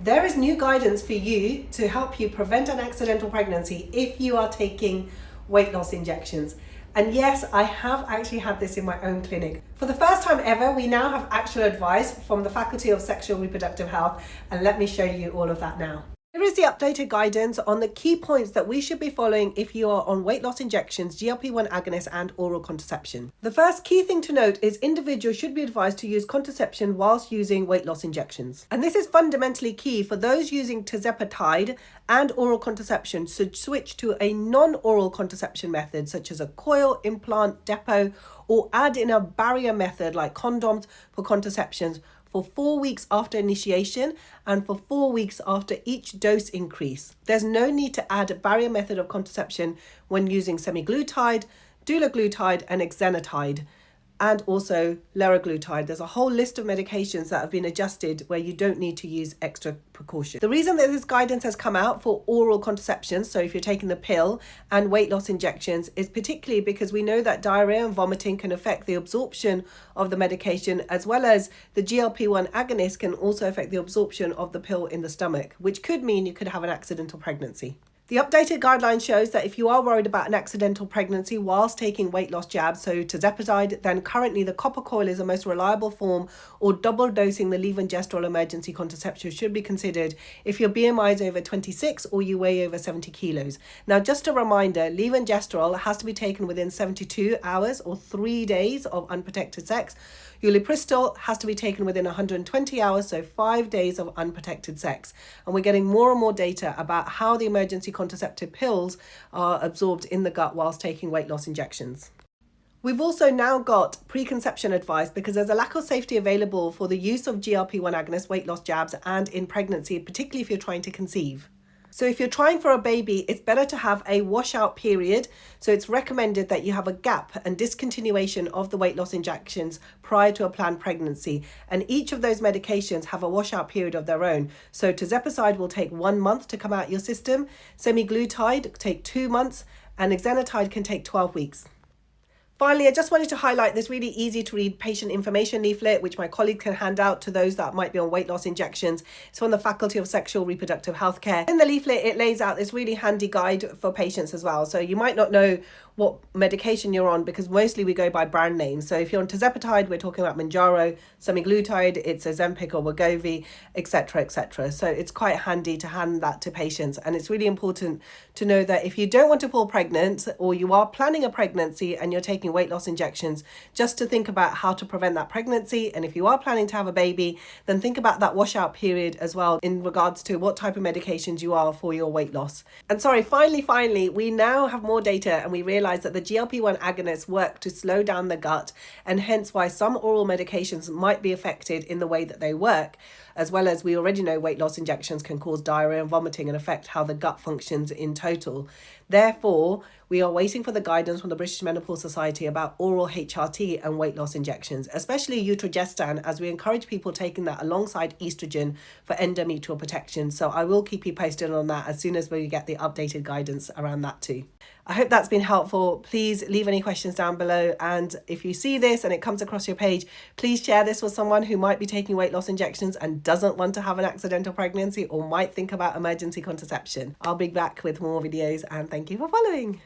There is new guidance for you to help you prevent an accidental pregnancy if you are taking weight loss injections. And yes, I have actually had this in my own clinic. For the first time ever, we now have actual advice from the Faculty of Sexual Reproductive Health, and let me show you all of that now. Here is the updated guidance on the key points that we should be following if you are on weight loss injections, GLP1 agonists and oral contraception. The first key thing to note is individuals should be advised to use contraception whilst using weight loss injections. And this is fundamentally key for those using tirzepatide and oral contraception should switch to a non-oral contraception method such as a coil, implant, depot, or add in a barrier method like condoms for contraceptions for 4 weeks after initiation and for 4 weeks after each dose increase. There's no need to add a barrier method of contraception when using semaglutide, dulaglutide, and exenatide, and also liraglutide. There's a whole list of medications that have been adjusted where you don't need to use extra precaution. The reason that this guidance has come out for oral contraception, so if you're taking the pill, and weight loss injections, is particularly because we know that diarrhea and vomiting can affect the absorption of the medication, as well as the GLP1 agonist can also affect the absorption of the pill in the stomach, which could mean you could have an accidental pregnancy. The updated guideline shows that if you are worried about an accidental pregnancy whilst taking weight loss jabs, so tirzepatide, then currently the copper coil is the most reliable form, or double dosing the levonorgestrel emergency contraception should be considered if your BMI is over 26 or you weigh over 70 kilos. Now, just a reminder, levonorgestrel has to be taken within 72 hours or 3 days of unprotected sex. Ulipristal has to be taken within 120 hours, so 5 days of unprotected sex. And we're getting more and more data about how the emergency contraceptive pills are absorbed in the gut whilst taking weight loss injections. We've also now got preconception advice because there's a lack of safety available for the use of GLP1 agonist weight loss jabs and in pregnancy, particularly if you're trying to conceive. So if you're trying for a baby, it's better to have a washout period. So it's recommended that you have a gap and discontinuation of the weight loss injections prior to a planned pregnancy. And each of those medications have a washout period of their own. So tirzepatide will take 1 month to come out your system. Semaglutide take 2 months, and exenatide can take 12 weeks. Finally, I just wanted to highlight this really easy to read patient information leaflet, which my colleague can hand out to those that might be on weight loss injections. It's from the Faculty of Sexual Reproductive Healthcare. In the leaflet, it lays out this really handy guide for patients as well. So you might not know what medication you're on because mostly we go by brand names. So if you're on tirzepatide, we're talking about Mounjaro, semaglutide, it's Ozempic or Wegovy, etc., etc. So it's quite handy to hand that to patients. And it's really important to know that if you don't want to fall pregnant or you are planning a pregnancy and you're taking weight loss injections, just to think about how to prevent that pregnancy. And if you are planning to have a baby, then think about that washout period as well in regards to what type of medications you are for your weight loss. And sorry, finally, we now have more data and we realize that the GLP1 agonists work to slow down the gut, and hence why some oral medications might be affected in the way that they work, as well as we already know weight loss injections can cause diarrhea and vomiting and affect how the gut functions in total. Therefore, we are waiting for the guidance from the British Menopause Society about oral HRT and weight loss injections, especially utrogestan, as we encourage people taking that alongside estrogen for endometrial protection. So I will keep you posted on that as soon as we get the updated guidance around that too. I hope that's been helpful. Please leave any questions down below. And if you see this and it comes across your page, please share this with someone who might be taking weight loss injections and doesn't want to have an accidental pregnancy or might think about emergency contraception. I'll be back with more videos, and thank you for following.